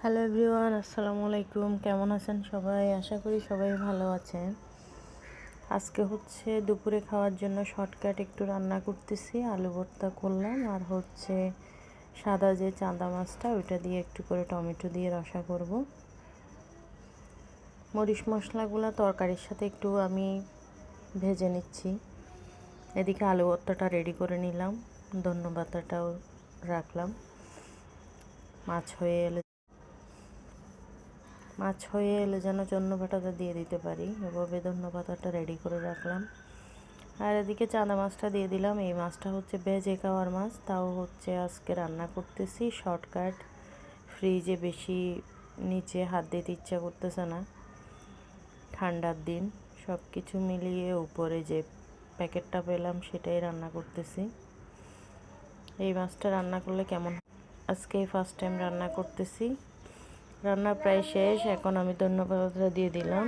Hello everyone, আসসালামু আলাইকুম। কেমন আছেন সবাই? আশা করি সবাই ভালো আছেন। আজকে হচ্ছে দুপুরে খাওয়ার জন্য শর্টকাট একটু রান্না করতেছি। আলু ভর্তা করলাম, আর হচ্ছে সাদা যে চাঁদা মাছটা ওইটা দিয়ে একটু করে টমেটো দিয়ে রসা করব। মরিচ মশলাগুলো তরকারির সাথে একটু আমি ভেজে নিচ্ছি। এদিকে আলু ভর্তাটা রেডি করে নিলাম, ধন্যবাদটাও রাখলাম। মাছ হয়ে এলে যেন ধন্যবাদটা দিয়ে দিতে পারি, এভাবে ধন্যবাদটা রেডি করে রাখলাম। আর এদিকে চাঁদা মাছটা দিয়ে দিলাম। এই মাছটা হচ্ছে ভেজে খাওয়ার মাছ, তাও হচ্ছে আজকে রান্না করতেছি শর্টকাট। ফ্রিজে বেশি নিচে হাত দিতে ইচ্ছা করতেছে না, ঠান্ডার দিন। সব কিছু মিলিয়ে উপরে যে প্যাকেটটা পেলাম সেটাই রান্না করতেছি। এই মাছটা রান্না করলে কেমন, আজকে ফার্স্ট টাইম রান্না করতেছি। রান্না প্রায় শেষ, এখন আমি ধন্যবাদটা দিয়ে দিলাম।